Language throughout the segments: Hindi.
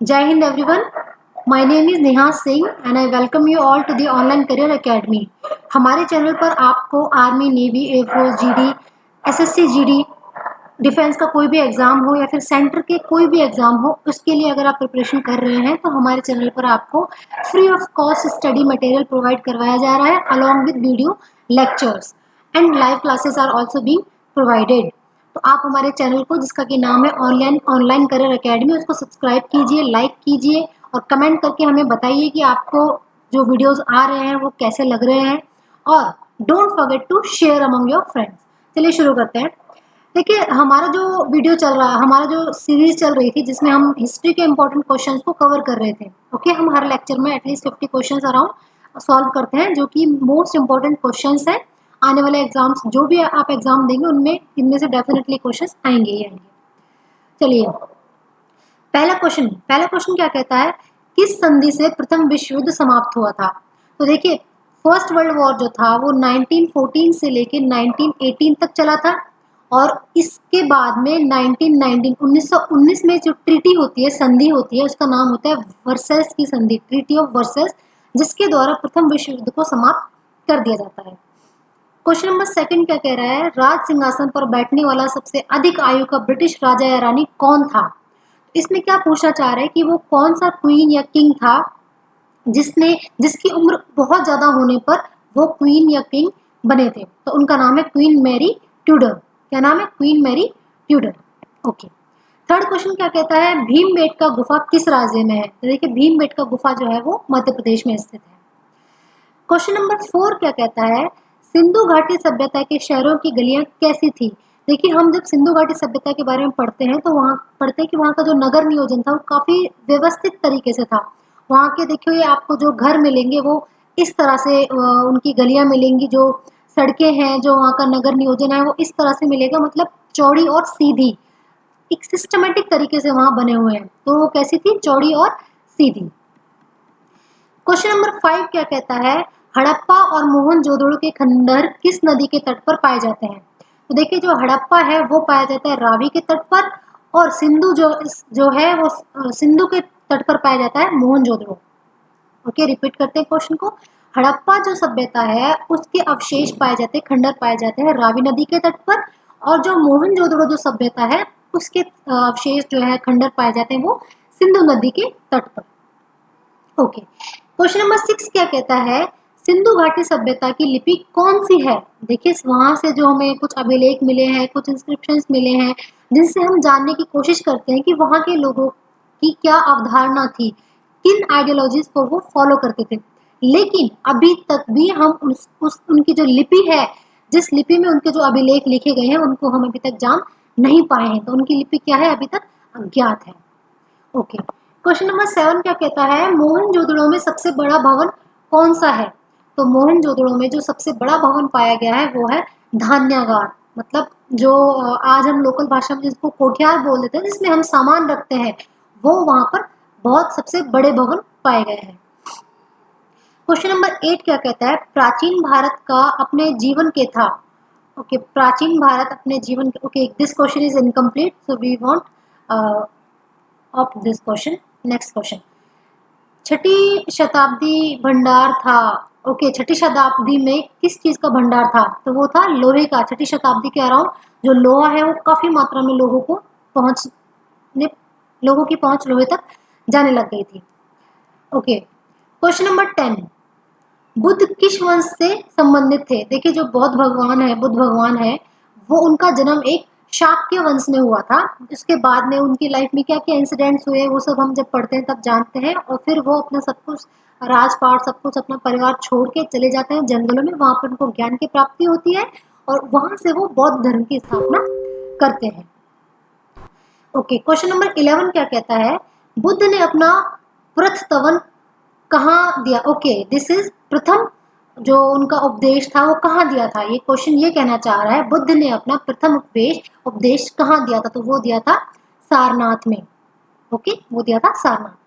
Jai Hind everyone. My name is Neha Singh and I welcome you all to the Online Career Academy. हमारे चैनल पर आपको army, navy, air force, GD, SSC, GD, defence का कोई भी एग्जाम हो या फिर सेंटर के कोई भी एग्जाम हो, उसके लिए अगर आप प्रिपरेशन कर रहे हैं तो हमारे चैनल पर आपको free of cost study material provide करवाया जा रहा है along with video lectures and live classes are also being provided. तो आप हमारे चैनल को, जिसका कि नाम है ऑनलाइन करियर एकेडमी, उसको सब्सक्राइब कीजिए, लाइक कीजिए और कमेंट करके हमें बताइए कि आपको जो वीडियोस आ रहे हैं वो कैसे लग रहे हैं और don't forget to share among your friends. चलिए शुरू करते हैं। देखिए, हमारा जो वीडियो चल रहा है, हमारा जो सीरीज चल रही थी जिसमें हम हिस्ट्री के इंपॉर्टेंट क्वेश्चंस को कवर कर रहे थे। ओके, हम हर लेक्चर में एटलीस्ट 50 क्वेश्चंस अराउंड सॉल्व करते हैं, जो कि मोस्ट इंपॉर्टेंट क्वेश्चंस हैं। आने वाले एग्जाम्स, जो भी आप एग्जाम देंगे, उनमें इनमें से डेफिनेटली क्वेश्चंस आएंगे ही आएंगे। चलिए, पहला क्वेश्चन क्या कहता है, किस संधि से प्रथम विश्व युद्ध समाप्त हुआ था? तो देखिए, फर्स्ट वर्ल्ड वॉर जो था वो 1914 से लेकर 1918 तक चला था और इसके बाद में 1919 में जो ट्रीटी होती है, संधि होती है, उसका नाम होता है वर्सेल्स की संधि, ट्रीटी ऑफ वर्सेल्स, जिसके द्वारा प्रथम विश्व युद्ध को समाप्त कर दिया जाता है। क्वेश्चन नंबर सेकंड क्या कह रहा है, राज सिंहासन पर बैठने वाला सबसे अधिक आयु का ब्रिटिश राजा या रानी कौन था? इसमें क्या पूछना चाह रहे हैं कि वो कौन सा क्वीन या किंग था जिसकी उम्र बहुत ज्यादा होने पर वो क्वीन या किंग बने थे। तो उनका नाम है क्वीन मैरी ट्यूडर। क्या नाम है? Queen Mary Tudor. Okay. Third question क्या कहता है, भीमबेटका गुफा किस राज्य में है? तो देखिए, भीमबेटका गुफा जो है वो मध्य प्रदेश में स्थित है। क्वेश्चन नंबर 4 क्या कहता है, सिंधु घाटी सभ्यता के शहरों की गलियां कैसी थी? देखिए, हम जब सिंधु घाटी सभ्यता के बारे में पढ़ते हैं तो वहाँ पढ़ते हैं कि वहाँ का जो नगर नियोजन था वो काफी व्यवस्थित तरीके से था। वहाँ के देखिए, आपको जो घर मिलेंगे वो इस तरह से उनकी गलियां मिलेंगी, जो सड़कें हैं, जो वहाँ का नगर नियोजन है वो इस तरह से मिलेगा, मतलब चौड़ी और सीधी, एक सिस्टमेटिक तरीके से वहाँ बने हुए हैं। तो वो कैसी थी? चौड़ी और सीधी। क्वेश्चन नंबर 5 क्या कहता है, हड़प्पा और मोहनजोदड़ो के खंडहर किस नदी के तट पर पाए जाते हैं? तो देखिए, जो हड़प्पा है वो पाया जाता है रावी के तट पर और सिंधु जो है वो सिंधु के तट पर पाया जाता है मोहनजोदड़ो। ओके, रिपीट करते हैं क्वेश्चन को। हड़प्पा जो सभ्यता है उसके अवशेष पाए जाते हैं, खंडहर पाए जाते हैं रावी नदी के तट पर, और जो मोहनजोदड़ो जो सभ्यता है उसके अवशेष जो है, खंडहर पाए जाते हैं वो सिंधु नदी के तट पर। ओके। क्वेश्चन नंबर 6 क्या कहता है, सिंधु घाटी सभ्यता की लिपि कौन सी है? देखिए, वहां से जो हमें कुछ अभिलेख मिले हैं, कुछ इंस्क्रिप्शंस मिले हैं, जिनसे हम जानने की कोशिश करते हैं कि वहां के लोगों की क्या अवधारणा थी, किन आइडियोलॉजीज को वो फॉलो करते थे। लेकिन अभी तक भी हम उनकी जो लिपि है, जिस लिपि में उनके जो अभिलेख लिखे गए हैं, उनको हम अभी तक जान नहीं पाए हैं। तो उनकी लिपि क्या है? अभी तक अज्ञात है। ओके। क्वेश्चन नंबर 7 क्या कहता है, मोहनजोदड़ो में सबसे बड़ा भवन कौन सा है? तो मोहनजोदड़ो में जो सबसे बड़ा भवन पाया गया है वो है धान्यागार, मतलब जो आज हम लोकल भाषा में जिसको कोठियार बोल देते हैं, जिसमें हम सामान रखते हैं, वो वहां पर बहुत सबसे बड़े भवन पाए गए हैं। क्वेश्चन नंबर 8 क्या कहता है, प्राचीन भारत का अपने जीवन के था? ओके, प्राचीन भारत अपने जीवन के, okay, this question is incomplete, so we want of this question. Next question, छठी शताब्दी भंडार था। ओके, छठी शताब्दी में किस चीज का भंडार था? तो वो था लोहे का। छठी शताब्दी के अराउंड जो लोहा है वो काफी मात्रा में लोगों की पहुंच लोहे तक जाने लग गई थी। ओके। क्वेश्चन नंबर 10, बुद्ध किस वंश से संबंधित थे? देखिए, जो बुद्ध भगवान है, वो उनका जन्म एक शाक्य वंश में हुआ था। उसके बाद में उनकी लाइफ में क्या क्या इंसिडेंट्स हुए वो सब हम जब पढ़ते हैं तब जानते हैं, और फिर वो अपना सब कुछ, राजपाट सब कुछ, अपना परिवार छोड़ के चले जाते हैं जंगलों में। वहां पर उनको ज्ञान की प्राप्ति होती है और वहां से वो बौद्ध धर्म की स्थापना करते हैं। ओके। क्वेश्चन नंबर 11 क्या कहता है, बुद्ध ने अपना प्रथतवन कहाँ दिया? ओके, दिस इज प्रथम, जो उनका उपदेश था वो कहाँ दिया था? ये क्वेश्चन ये कहना चाह रहा है, बुद्ध ने अपना प्रथम उपदेश कहाँ दिया था? तो वो दिया था सारनाथ में। ओके, वो दिया था सारनाथ।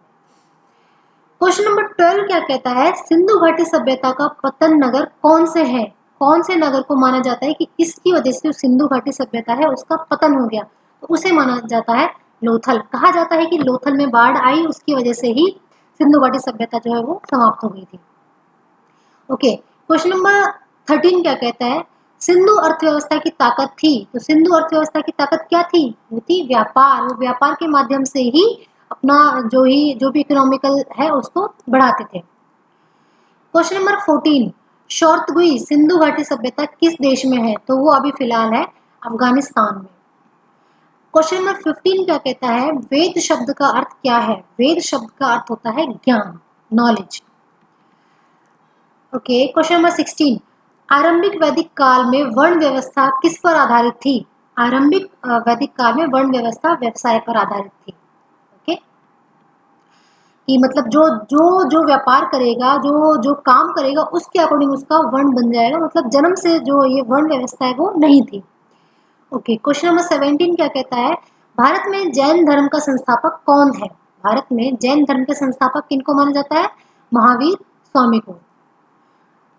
क्वेश्चन नंबर 12 क्या कहता है, सिंधु घाटी सभ्यता का पतन नगर कौन से है? कौन से नगर को माना जाता है कि इसकी वजह से जो सिंधु घाटी सभ्यता है उसका पतन हो गया? तो उसे माना जाता है लोथल। कहा जाता है कि लोथल में बाढ़ आई, उसकी वजह से ही सिंधु घाटी सभ्यता जो है वो समाप्त हो गई थी। ओके, क्वेश्चन नंबर 13 क्या कहता है, सिंधु अर्थव्यवस्था की ताकत थी। तो सिंधु अर्थव्यवस्था की ताकत क्या थी, वो थी व्यापार। वो व्यापार के माध्यम से ही अपना जो भी इकोनॉमिकल है उसको बढ़ाते थे। क्वेश्चन नंबर 14, शौर्तगुई सिंधु घाटी सभ्यता किस देश में है, तो वो अभी फिलहाल है अफगानिस्तान में। क्वेश्चन नंबर 15 क्या कहता है, वेद शब्द का अर्थ क्या है। वेद शब्द का अर्थ होता है ज्ञान, नॉलेज। ओके, क्वेश्चन नंबर 16, आरंभिक वैदिक काल में वर्ण व्यवस्था किस पर आधारित थी। आरंभिक वैदिक काल में वर्ण व्यवस्था व्यवसाय पर आधारित थी। ओके, कि मतलब जो जो जो व्यापार करेगा, जो जो काम करेगा, उसके अकॉर्डिंग उसका वर्ण बन जाएगा। मतलब जन्म से जो ये वर्ण व्यवस्था है वो नहीं थी। ओके, क्वेश्चन नंबर 17 क्या कहता है, भारत में जैन धर्म का संस्थापक कौन है। भारत में जैन धर्म के संस्थापक किनको माना जाता है, महावीर स्वामी को।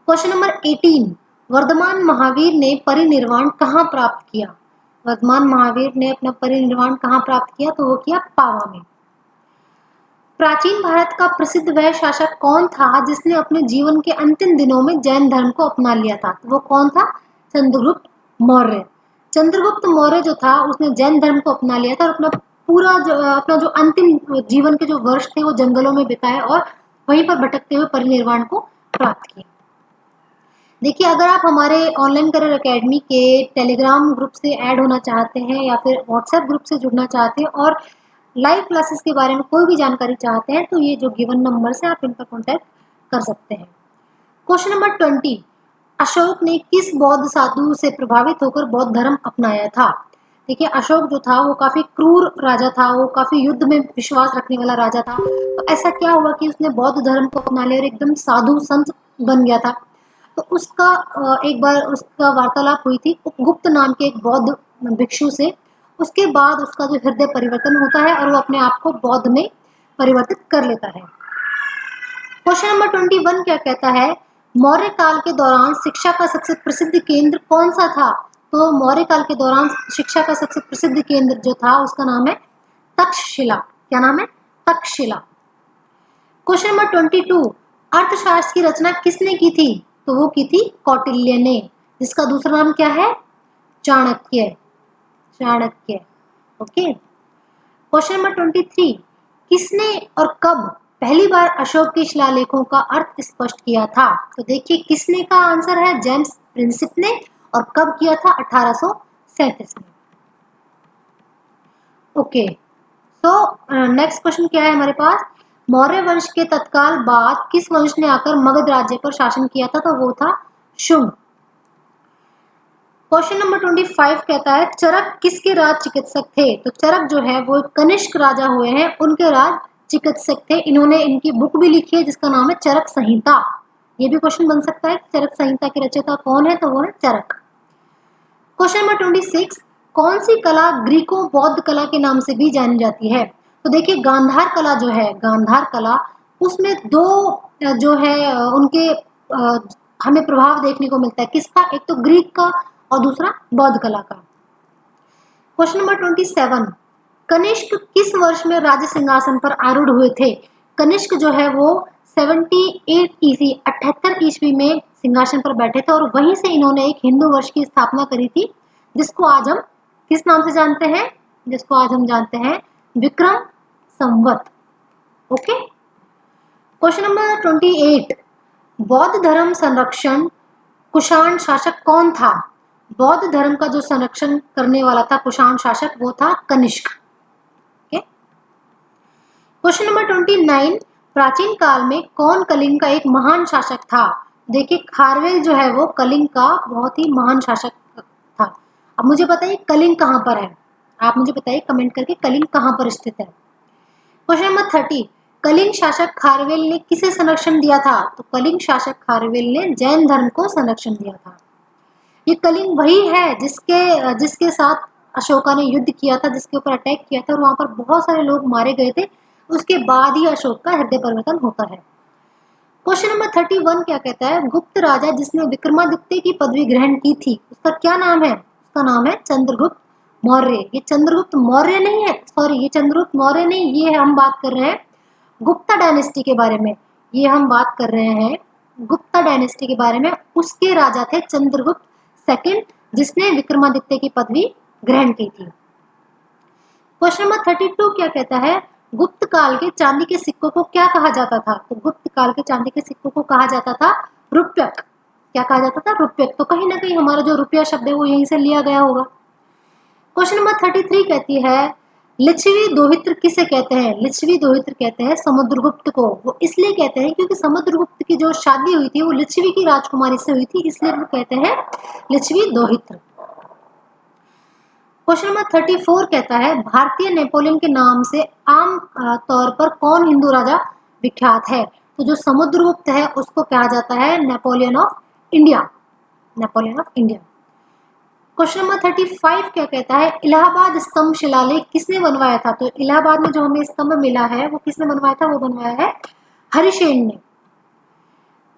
क्वेश्चन नंबर 18, वर्धमान महावीर ने परिनिर्वाण कहाँ प्राप्त किया। वर्धमान महावीर ने अपना परिनिर्वाण कहाँ प्राप्त किया, तो वो किया पावा में। प्राचीन भारत का प्रसिद्ध वह शासक कौन था जिसने अपने जीवन के अंतिम दिनों में जैन धर्म को अपना लिया था। तो वो कौन था, चंद्रगुप्त मौर्य। चंद्रगुप्त मौर्य जो था उसने जैन धर्म को अपना लिया था और अपना जो अंतिम जीवन के जो वर्ष थे वो जंगलों में बिताए और वहीं पर भटकते हुए परिनिर्वाण को प्राप्त किया। देखिए, अगर आप हमारे ऑनलाइन करियर एकेडमी के टेलीग्राम ग्रुप से ऐड होना चाहते हैं या फिर व्हाट्सएप ग्रुप से जुड़ना चाहते हैं और लाइव क्लासेस के बारे में कोई भी जानकारी चाहते हैं, तो ये जो गिवन नंबर से आप इन पर कॉन्टैक्ट कर सकते हैं। क्वेश्चन नंबर 20, अशोक ने किस बौद्ध साधु से प्रभावित होकर बौद्ध धर्म अपनाया था। देखिए, अशोक जो था वो काफी क्रूर राजा था, वो काफी युद्ध में विश्वास रखने वाला राजा था। तो ऐसा क्या हुआ कि उसने बौद्ध धर्म को अपना लिया और एकदम साधु संत बन गया था। तो उसका एक बार उसका वार्तालाप हुई थी उपगुप्त नाम के एक बौद्ध भिक्षु से। उसके बाद उसका जो हृदय परिवर्तन होता है और वो अपने आप को बौद्ध में परिवर्तित कर लेता है। क्वेश्चन नंबर 21 क्या कहता है, मौर्य काल के दौरान शिक्षा का सबसे प्रसिद्ध केंद्र कौन सा था। तो मौर्य काल के दौरान शिक्षा का सबसे प्रसिद्ध केंद्र जो था उसका नाम है तक्षशिला। क्या नाम है, तक्षशिला। क्वेश्चन नंबर 22, अर्थशास्त्र की रचना किसने की थी। तो वो की थी कौटिल्य ने, जिसका दूसरा नाम क्या है, Chanakya. Chanakya. Okay, question number 23, किसने और कब पहली बार अशोक के शिलालेखों का अर्थ स्पष्ट किया था। तो देखिए, किसने का आंसर है जेम्स प्रिंसिप ने, और कब किया था, 1837 में। ओके, सो नेक्स्ट क्वेश्चन क्या है हमारे पास, मौर्य वंश के तत्काल बाद किस वंश ने आकर मगध राज्य पर शासन किया था। तो वो था शुंग। क्वेश्चन नंबर 25 कहता है, चरक किसके राज चिकित्सक थे। तो चरक जो है वो कनिष्क राजा हुए हैं, उनके राज चिकित्सक थे। इन्होंने इनकी बुक भी लिखी है जिसका नाम है चरक संहिता। ये भी क्वेश्चन बन सकता है, चरक संहिता के रचयिता कौन है, तो वो है चरक। क्वेश्चन नंबर 26, कौन सी कला ग्रीको बौद्ध कला के नाम से भी जानी जाती है। तो देखिए, गांधार कला जो है, गांधार कला, उसमें दो जो है उनके हमें प्रभाव देखने को मिलता है। किसका, एक तो ग्रीक का और दूसरा बौद्ध कला का। क्वेश्चन नंबर 27, कनिष्क किस वर्ष में राज्य सिंहासन पर आरूढ़ हुए थे। कनिष्क जो है वो 78 ईस्वी 78 ईस्वी में सिंहासन पर बैठे थे और वहीं से इन्होंने एक हिंदू वर्ष की स्थापना करी थी, जिसको आज हम किस नाम से जानते हैं, जिसको आज हम जानते हैं Vikram Samvat. Okay, question number 28, बौद्ध धर्म संरक्षण कुषाण शासक कौन था। बौद्ध धर्म का जो संरक्षण करने वाला था कुषाण शासक, वो था कनिष्क। क्वेश्चन नंबर 29, प्राचीन काल में कौन कलिंग का एक महान शासक था। देखिए, खारवेल जो है वो कलिंग का बहुत ही महान शासक था। अब मुझे बताइए कलिंग कहाँ पर है, आप मुझे बताइए कमेंट करके कलिंग कहाँ पर स्थित है। क्वेश्चन नंबर 30, कलिंग शासक खारवेल ने किसे संरक्षण दिया था। तो कलिंग शासक खारवेल ने जैन धर्म को संरक्षण दिया था। ये कलिंग वही है जिसके साथ अशोका ने युद्ध किया था, जिसके ऊपर अटैक किया था और वहां पर बहुत सारे लोग मारे गए थे। उसके बाद ही अशोक का हृदय परिवर्तन होता है। क्वेश्चन नंबर 31 क्या कहता है, गुप्त राजा जिसने विक्रमादित्य की पदवी ग्रहण की थी उसका क्या नाम है। उसका नाम है चंद्रगुप्त मौर्य। ये चंद्रगुप्त मौर्य नहीं है, सॉरी ये चंद्रगुप्त मौर्य नहीं, ये हम बात कर रहे हैं गुप्ता डायनेस्टी के बारे में। ये हम बात कर रहे हैं गुप्ता डायनेस्टी के बारे में। उसके राजा थे चंद्रगुप्त सेकंड, जिसने विक्रमादित्य की पदवी ग्रहण की थी। क्वेश्चन नंबर 32 क्या कहता है, गुप्त काल के चांदी के सिक्कों को क्या कहा जाता था? तो गुप्त काल के चांदी के सिक्कों को कहा जाता था रुप्यक। क्या कहा जाता था? रुप्यक। तो कहीं ना कहीं हमारा जो रुपया शब्द है वो यहीं से लिया गया होगा। क्वेश्चन नंबर 33 कहती है लिच्छवी दोहित्र किसे कहते हैं? लिच्छवी दोहित्र कहते हैं समुद्रगुप्त को। वो इसलिए कहते हैं क्योंकि समुद्रगुप्त की जो शादी हुई थी वो लिच्छवी की राजकुमारी से हुई थी, इसलिए वो कहते हैं लिच्छवी दोहित्र। क्वेश्चन नंबर 34 कहता है भारतीय नेपोलियन के नाम से आम तौर पर कौन हिंदू राजा विख्यात है? तो जो समुद्रगुप्त है उसको कहा जाता है Napoleon of India, Napoleon of India. Question number 35 क्या कहता है इलाहाबाद स्तंभ शिलालेख किसने बनवाया था? तो इलाहाबाद में जो हमें स्तंभ मिला है वो किसने बनवाया था? वो बनवाया है हरिसेन ने।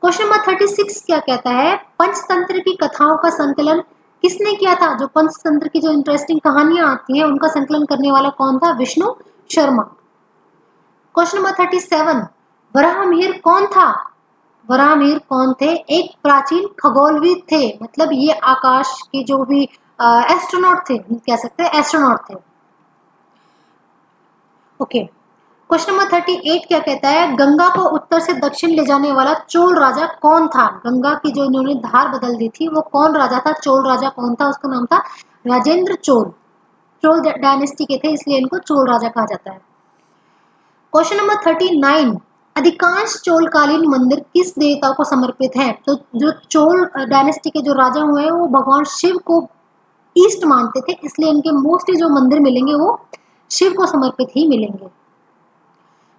क्वेश्चन नंबर 36 क्या कहता है पंचतंत्र की कथाओं का संकलन किसने किया था? जो पंचतंत्र की जो इंटरेस्टिंग कहानियां आती हैं उनका संकलन करने वाला कौन था? विष्णु शर्मा। क्वेश्चन नंबर 37 वराहमिहिर कौन था? वराहमिहिर कौन थे? एक प्राचीन खगोलविद थे, मतलब ये आकाश के जो भी एस्ट्रोनॉट थे, कह सकते हैं एस्ट्रोनॉट थे। ओके। क्वेश्चन नंबर 38 क्या कहता है गंगा को उत्तर से दक्षिण ले जाने वाला चोल राजा कौन था? गंगा की जो इन्होंने धार बदल दी थी वो कौन राजा था? चोल राजा कौन था? उसका नाम था राजेंद्र चोल। चोल डायनेस्टी के थे इसलिए इनको चोल राजा कहा जाता है। क्वेश्चन नंबर 39 अधिकांश चोलकालीन मंदिर किस देवता को समर्पित हैं? तो जो चोल डायनेस्टी के जो राजा हुए हैं वो भगवान शिव को ईस्ट मानते थे, इसलिए इनके मोस्टली जो मंदिर मिलेंगे वो शिव को समर्पित ही मिलेंगे।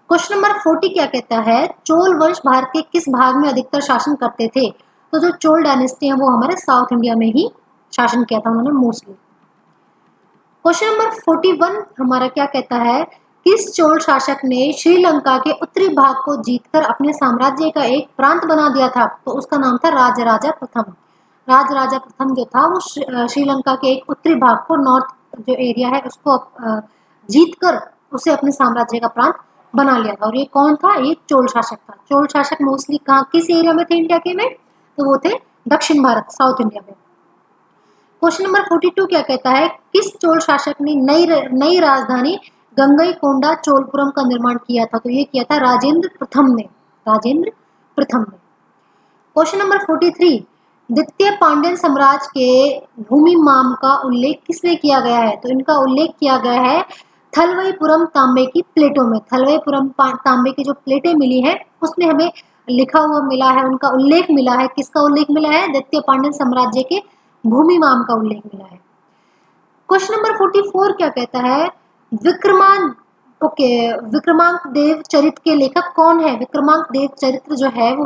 क्वेश्चन नंबर 40 क्या कहता है चोल वंश भारत के किस भाग में अधिकतर शासन करते थे? तो जो चोल डायनेस्टी है वो हमारे साउथ इंडिया में ही शासन किया था उन्होंने मोस्टली। क्वेश्चन नंबर 41 हमारा क्या कहता है किस चोल शासक ने श्रीलंका के उत्तरी भाग को जीतकर अपने साम्राज्य का एक प्रांत बना दिया था? तो उसका नाम था राजराजा प्रथम। राजराजा प्रथम जो था वो श्रीलंका के एक उत्तरी भाग को, नॉर्थ जो एरिया है उसको जीतकर उसे अपने साम्राज्य का प्रांत बना लिया था। और ये कौन था? ये चोल शासक था। चोल शासक मोस्टली कहाँ किस एरिया में थे इंडिया के में? तो वो थे दक्षिण भारत, साउथ इंडिया में। क्वेश्चन नंबर 42 क्या कहता है किस चोल शासक ने नई राजधानी गंगईकोंडा चोलपुरम का निर्माण किया था? तो ये किया था राजेंद्र प्रथम ने, राजेंद्र प्रथम ने। क्वेश्चन नंबर 43 द्वितीय पांड्यन साम्राज्य के भूमि माम का उल्लेख किसने किया गया है? तो इनका उल्लेख किया गया है थलवईपुरम तांबे की प्लेटों में। थलवईपुरम तांबे की जो प्लेटें मिली है उसमें हमें लिखा हुआ मिला है, उनका उल्लेख मिला है। किसका उल्लेख मिला है? द्वितीय पांड्यन साम्राज्य के भूमि माम का उल्लेख मिला है। क्वेश्चन नंबर 44 क्या कहता है विक्रमांक देव चरित्र के लेखक कौन है? विक्रमांक देव चरित्र जो है वो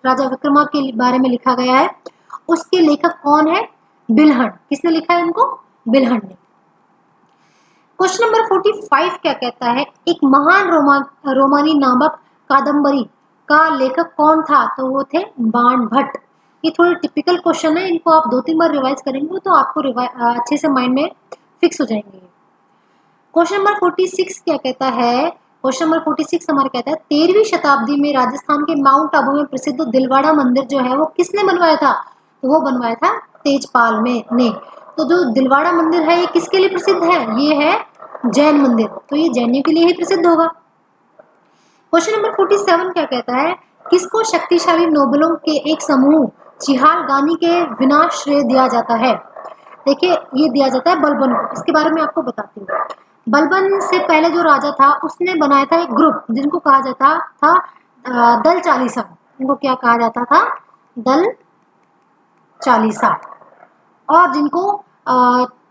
राजा विक्रमा के बारे में लिखा गया है। उसके लेखक कौन है? बिल्हण। किसने लिखा है उनको? बिल्हण ने। क्वेश्चन नंबर 45 क्या कहता है एक महान रोमानी नामक कादम्बरी का लेखक कौन था? तो वो थे बाण भट्ट। ये थोड़े टिपिकल क्वेश्चन है, इनको आप 2-3 बार रिवाइज करेंगे तो आपको अच्छे से माइंड में फिक्स हो जाएंगे। क्वेश्चन नंबर 46 क्या कहता है? क्वेश्चन नंबर 46 हमारा कहता है 13वीं शताब्दी में राजस्थान के माउंट आबू में प्रसिद्ध दिलवाड़ा मंदिर जो है वो किसने बनवाया था? तो वो बनवाया था तेजपाल ने। तो जो दिलवाड़ा मंदिर है ये किसके लिए प्रसिद्ध है? ये है जैन मंदिर, तो ये जैनियों के लिए ही प्रसिद्ध होगा। क्वेश्चन नंबर 47 क्या कहता है किसको शक्तिशाली नोबलों के एक समूह चिहालगानी के विनाश श्रेय दिया जाता है? देखिए ये दिया जाता है बलबन को। इसके बारे में आपको बताती हूँ। बलबन से पहले जो राजा था उसने बनाया था एक ग्रुप जिनको कहा जाता था दल चालीसा। इनको क्या कहा जाता था? दल चालीसा। और जिनको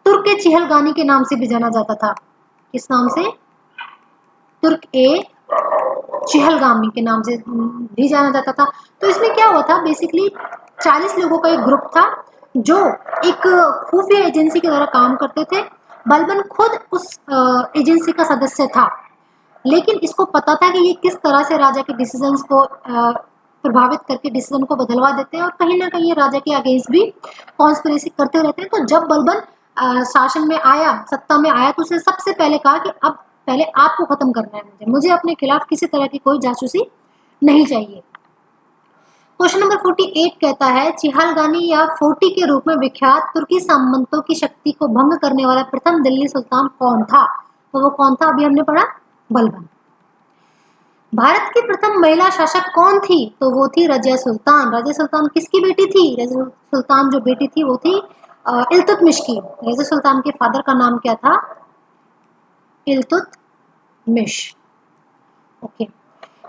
तुर्क चिहलगानी के नाम से भी जाना जाता था। किस नाम से? तुर्क चिहलगामी के नाम से भी जाना जाता था। तो इसमें क्या हुआ था बेसिकली 40 लोगों का एक ग्रुप था जो एक खुफिया एजेंसी के द्वारा काम करते थे। बलबन खुद उस एजेंसी का सदस्य था, लेकिन इसको पता था कि ये किस तरह से राजा के डिसीजंस को प्रभावित करके डिसीजन को बदलवा देते हैं और कहीं ना कहीं ये राजा के अगेंस्ट भी कॉन्स्पिरेसी करते रहते हैं। तो जब बलबन शासन में आया, सत्ता में आया, तो उसने सबसे पहले कहा कि अब पहले आपको खत्म करना है, मुझे अपने खिलाफ किसी तरह की कोई जासूसी नहीं चाहिए। क्वेश्चन नंबर 48 कहता है चिहालगानी या फोर्टी के रूप में विख्यात तुर्की सामंतों की शक्ति को भंग करने वाला प्रथम दिल्ली सुल्तान कौन था? तो वो कौन था? अभी हमने पढ़ा, बलबन। भारत की प्रथम महिला शासक कौन थी? तो वो थी रजिया सुल्तान। रजिया सुल्तान किसकी बेटी थी? रजिया सुल्तान जो बेटी थी वो थी इल्तुतमिश की। रजिया सुल्तान के फादर का नाम क्या था? इल्तुतमिश। ओके।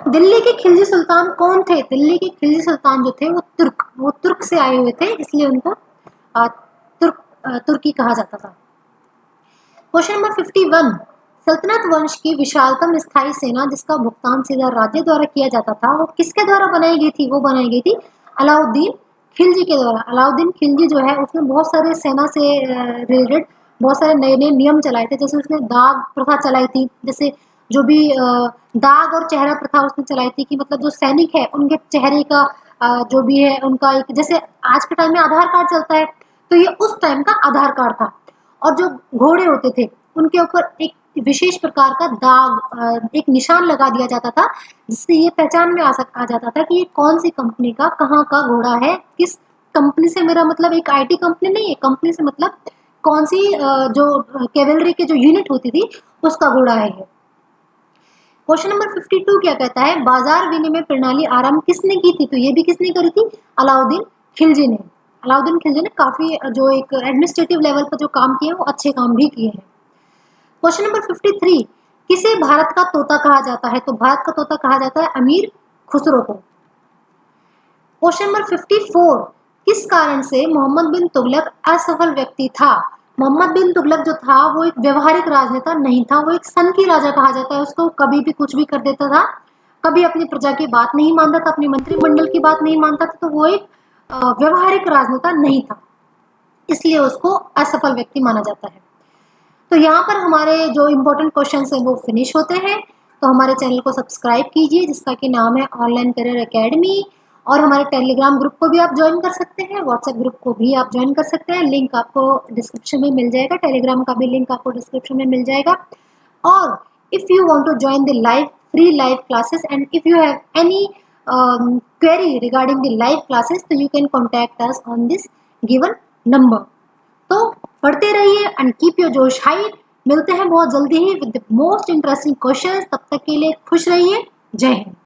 दिल्ली के खिलजी सुल्तान कौन थे? दिल्ली के खिलजी सुल्तान जो थे वो तुर्क से आए हुए थे, इसलिए उनको तुर्की कहा जाता था। क्वेश्चन नंबर 51, सल्तनत वंश की विशालतम स्थायी सेना जिसका भुगतान सीधा राज्य द्वारा किया जाता था वो किसके द्वारा बनाई गई थी? वो बनाई गई थी अलाउद्दीन खिलजी के द्वारा। अलाउद्दीन खिलजी जो है उसने बहुत सारे सेना से रिलेटेड बहुत सारे नए नए नियम चलाए थे। जैसे उसने दाग प्रथा चलाई थी, जैसे जो भी दाग और चेहरा प्रथा उसने चलाई थी कि मतलब जो सैनिक है उनके चेहरे का जो भी है उनका एक, जैसे आज के टाइम में आधार कार्ड चलता है, तो ये उस टाइम का आधार कार्ड था। और जो घोड़े होते थे उनके ऊपर एक विशेष प्रकार का दाग, एक निशान लगा दिया जाता था, जिससे ये पहचान में आ जाता था कि ये कौन सी कंपनी का, कहाँ का घोड़ा है, किस कंपनी से। मेरा मतलब एक आईटी कंपनी नहीं है, कंपनी से मतलब कौन सी जो कैवेलरी की जो यूनिट होती थी उसका घोड़ा है ये। क्वेश्चन नंबर 52 क्या कहता है बाजार विनिमय प्रणाली आरंभ किसने की थी? तो ये भी किसने करी थी? अलाउद्दीन खिलजी ने। अलाउद्दीन खिलजी ने काफी जो एक एडमिनिस्ट्रेटिव लेवल पर जो काम किए वो अच्छे काम भी किए हैं। क्वेश्चन नंबर 53, किसे भारत का तोता कहा जाता है? तो भारत का तोता कहा जाता है अमीर खुसरो को। क्वेश्चन नंबर 54, किस कारण से मोहम्मद बिन तुगलक असफल व्यक्ति था? मोहम्मद बिन तुगलक जो था वो एक व्यवहारिक राजनेता नहीं था, वो एक सन की राजा कहा जाता है। उसको कभी भी कुछ भी कर देता था, कभी अपनी प्रजा की बात नहीं मानता था, अपनी मंत्रिमंडल की बात नहीं मानता था, तो वो एक व्यवहारिक राजनेता नहीं था, इसलिए उसको असफल व्यक्ति माना जाता है। तो यहाँ पर हमारे जो इम्पोर्टेंट क्वेश्चन हैं वो फिनिश होते हैं। तो हमारे चैनल को सब्सक्राइब कीजिए जिसका कि नाम है ऑनलाइन करियर एकेडमी, और हमारे टेलीग्राम ग्रुप को भी आप ज्वाइन कर सकते हैं, व्हाट्सएप ग्रुप को भी आप ज्वाइन कर सकते हैं। लिंक आपको डिस्क्रिप्शन में मिल जाएगा, टेलीग्राम का भी लिंक आपको डिस्क्रिप्शन में मिल जाएगा। और if you want to join the live free live classes and if you have any query regarding the live classes, तो you can contact us on this given number। तो पढ़ते रहिए and keep your josh high. मिलते हैं बहुत जल्दी ही with the most interesting questions. तब तक के लिए खुश रहिए। जय हिंद।